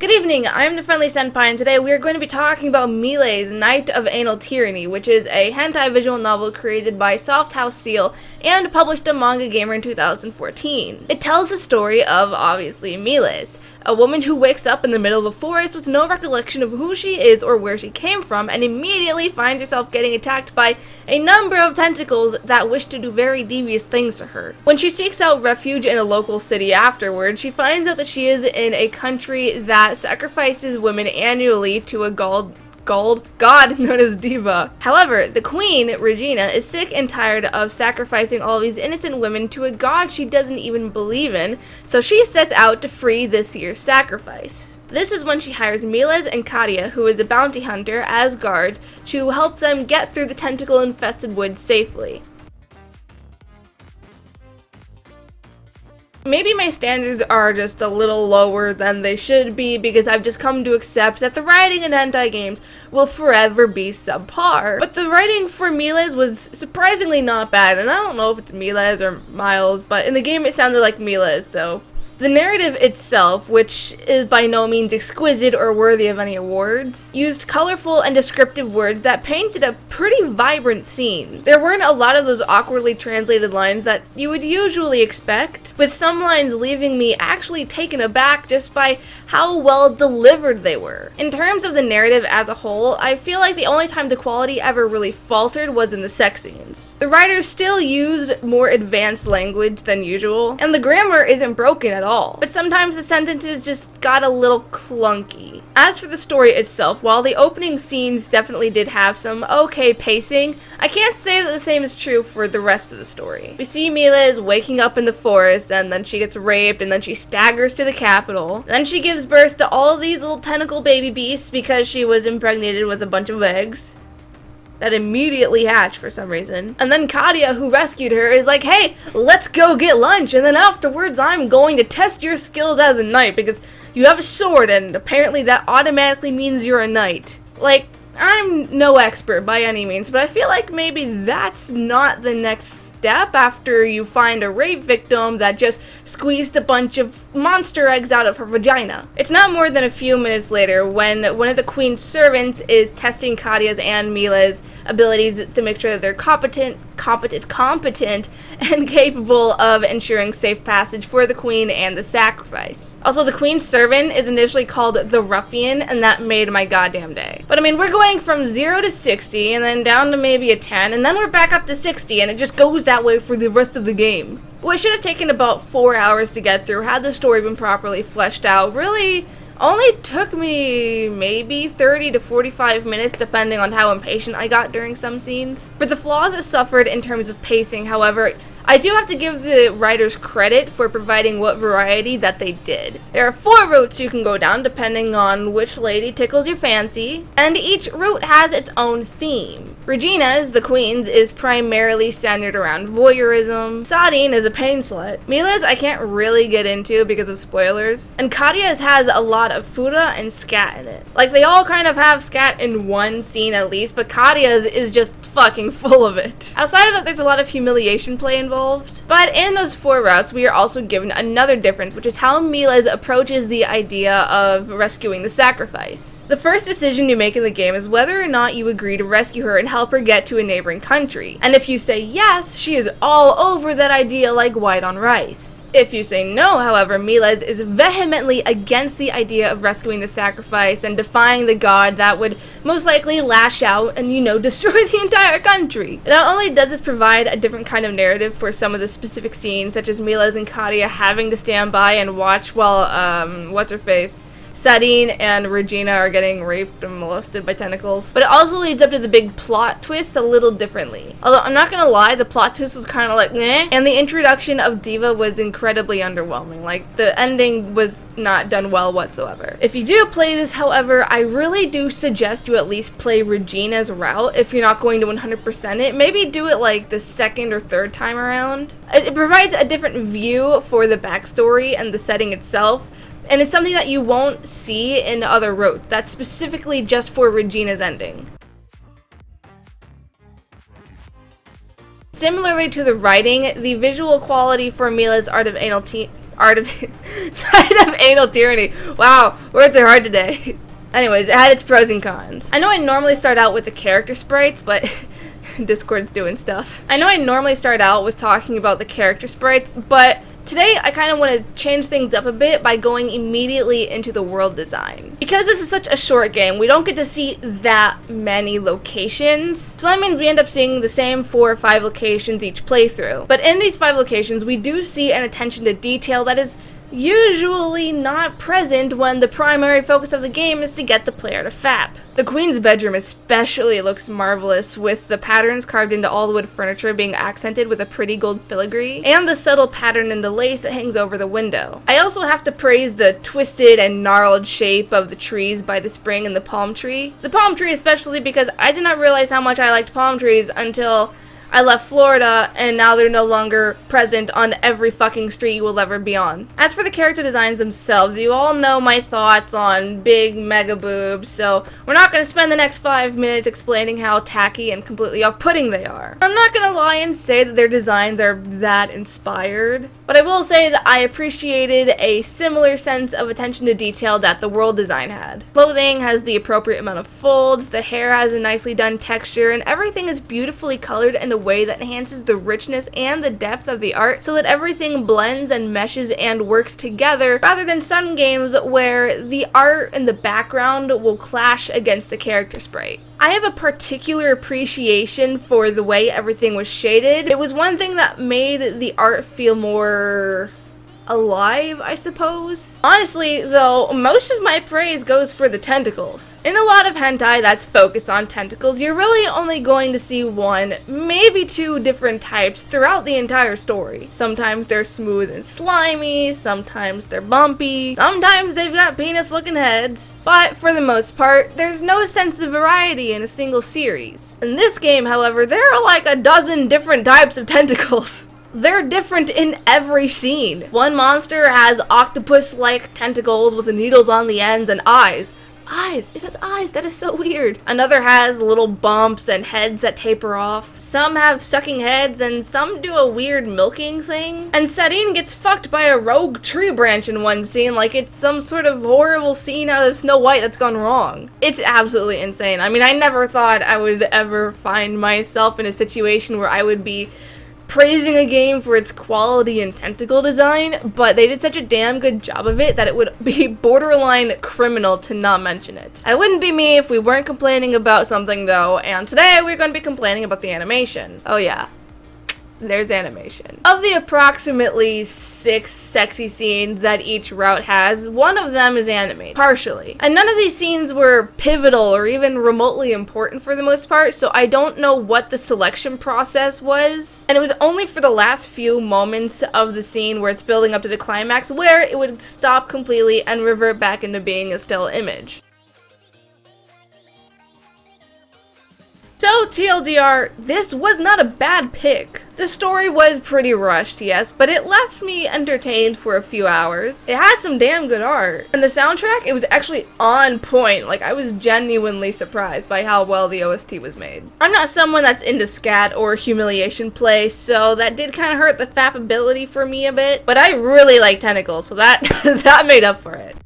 Good evening, I'm the Friendly Senpai, and today we are going to be talking about Milei's Night of Anal Tyranny, which is a hentai visual novel created by softhouse-seal and published on Manga Gamer in 2014. It tells the story of, obviously, Miles, a woman who wakes up in the middle of a forest with no recollection of who she is or where she came from, and immediately finds herself getting attacked by a number of tentacles that wish to do very devious things to her. When she seeks out refuge in a local city afterward, she finds out that she is in a country that sacrifices women annually to a god known as Diva. However, the queen, Regina, is sick and tired of sacrificing all these innocent women to a god she doesn't even believe in, so she sets out to free this year's sacrifice. This is when she hires Miles and Katia, who is a bounty hunter, as guards to help them get through the tentacle-infested woods safely. Maybe my standards are just a little lower than they should be because I've just come to accept that the writing in hentai games will forever be subpar. But the writing for Miles was surprisingly not bad, and I don't know if it's Miles or Miles, but in the game it sounded like Miles, so. The narrative itself, which is by no means exquisite or worthy of any awards, used colorful and descriptive words that painted a pretty vibrant scene. There weren't a lot of those awkwardly translated lines that you would usually expect, with some lines leaving me actually taken aback just by how well delivered they were. In terms of the narrative as a whole, I feel like the only time the quality ever really faltered was in the sex scenes. The writers still used more advanced language than usual, and the grammar isn't broken at all. But sometimes the sentences just got a little clunky. As for the story itself, while the opening scenes definitely did have some okay pacing, I can't say that the same is true for the rest of the story. We see Miles waking up in the forest, and then she gets raped, and then she staggers to the capital. Then she gives birth to all these little tentacle baby beasts because she was impregnated with a bunch of eggs that immediately hatch for some reason. And then Katia, who rescued her, is like, hey, let's go get lunch, and then afterwards I'm going to test your skills as a knight because you have a sword and apparently that automatically means you're a knight. Like, I'm no expert by any means, but I feel like maybe that's not the next step after you find a rape victim that just squeezed a bunch of monster eggs out of her vagina. It's not more than a few minutes later when one of the queen's servants is testing Katia's and Mila's abilities to make sure that they're competent, and capable of ensuring safe passage for the queen and the sacrifice. Also, the queen's servant is initially called the Ruffian, and that made my goddamn day. But I mean, we're going from 0 to 60, and then down to maybe a 10, and then we're back up to 60, and it just goes that way for the rest of the game. What should have taken about 4 hours to get through had the story been properly fleshed out really only took me maybe 30 to 45 minutes depending on how impatient I got during some scenes. For the flaws it suffered in terms of pacing, however, I do have to give the writers credit for providing what variety that they did. There are 4 routes you can go down depending on which lady tickles your fancy, and each route has its own theme. Regina's, the queen's, is primarily centered around voyeurism. Sadine is a pain slut. Mila's I can't really get into because of spoilers. And Katia's has a lot of fuda and scat in it. Like, they all kind of have scat in one scene at least, but Katia's is just fucking full of it. Outside of that, there's a lot of humiliation play involved. But in those 4 routes, we are also given another difference, which is how Mila's approaches the idea of rescuing the sacrifice. The first decision you make in the game is whether or not you agree to rescue her and help her get to a neighboring country. And if you say yes, she is all over that idea like white on rice. If you say no, however, Miles is vehemently against the idea of rescuing the sacrifice and defying the god that would most likely lash out and, destroy the entire country. Not only does this provide a different kind of narrative for some of the specific scenes, such as Miles and Katia having to stand by and watch while, Sadine and Regina are getting raped and molested by tentacles. But it also leads up to the big plot twist a little differently. Although, I'm not gonna lie, the plot twist was kind of like, meh. And the introduction of Diva was incredibly underwhelming. Like, the ending was not done well whatsoever. If you do play this, however, I really do suggest you at least play Regina's route if you're not going to 100% it. Maybe do it like the second or third time around. It provides a different view for the backstory and the setting itself. And it's something that you won't see in other routes. That's specifically just for Regina's ending. Similarly to the writing, the visual quality for Mila's Art of Anal Art of Art of Anal Tyranny. Wow, words are hard today. Anyways, it had its pros and cons. I know I normally start out with the character sprites, but Discord's doing stuff. I know I normally start out with talking about the character sprites, but today I kind of want to change things up a bit by going immediately into the world design. Because this is such a short game, we don't get to see that many locations, so that means we end up seeing the same 4 or 5 locations each playthrough. But in these 5 locations, we do see an attention to detail that is usually not present when the primary focus of the game is to get the player to FAP. The queen's bedroom especially looks marvelous, with the patterns carved into all the wood furniture being accented with a pretty gold filigree, and the subtle pattern in the lace that hangs over the window. I also have to praise the twisted and gnarled shape of the trees by the spring and the palm tree. The palm tree especially, because I did not realize how much I liked palm trees until I left Florida, and now they're no longer present on every fucking street you will ever be on. As for the character designs themselves, you all know my thoughts on big mega boobs, so we're not going to spend the next 5 minutes explaining how tacky and completely off-putting they are. I'm not going to lie and say that their designs are that inspired, but I will say that I appreciated a similar sense of attention to detail that the world design had. Clothing has the appropriate amount of folds, the hair has a nicely done texture, and everything is beautifully colored in a way that enhances the richness and the depth of the art so that everything blends and meshes and works together, rather than some games where the art and the background will clash against the character sprite. I have a particular appreciation for the way everything was shaded. It was one thing that made the art feel more alive, I suppose. Honestly, though, most of my praise goes for the tentacles. In a lot of hentai that's focused on tentacles, you're really only going to see 1, maybe 2 different types throughout the entire story. Sometimes they're smooth and slimy, sometimes they're bumpy, sometimes they've got penis-looking heads, but for the most part, there's no sense of variety in a single series. In this game, however, there are like a dozen different types of tentacles. They're different in every scene. One monster has octopus-like tentacles with needles on the ends and eyes. Eyes! It has eyes! That is so weird. Another has little bumps and heads that taper off. Some have sucking heads, and some do a weird milking thing. And Sarine gets fucked by a rogue tree branch in one scene like it's some sort of horrible scene out of Snow White that's gone wrong. It's absolutely insane. I mean, I never thought I would ever find myself in a situation where I would be praising a game for its quality and tentacle design, but they did such a damn good job of it that it would be borderline criminal to not mention it. I wouldn't be me if we weren't complaining about something though, and today we're going to be complaining about the animation. Oh yeah. There's animation. Of the approximately 6 sexy scenes that each route has, one of them is animated, partially. And none of these scenes were pivotal or even remotely important for the most part, so I don't know what the selection process was. And it was only for the last few moments of the scene where it's building up to the climax where it would stop completely and revert back into being a still image. So, TLDR, this was not a bad pick. The story was pretty rushed, yes, but it left me entertained for a few hours. It had some damn good art. And the soundtrack, it was actually on point. Like, I was genuinely surprised by how well the OST was made. I'm not someone that's into scat or humiliation play, so that did kind of hurt the fappability for me a bit. But I really like tentacles, so that that made up for it.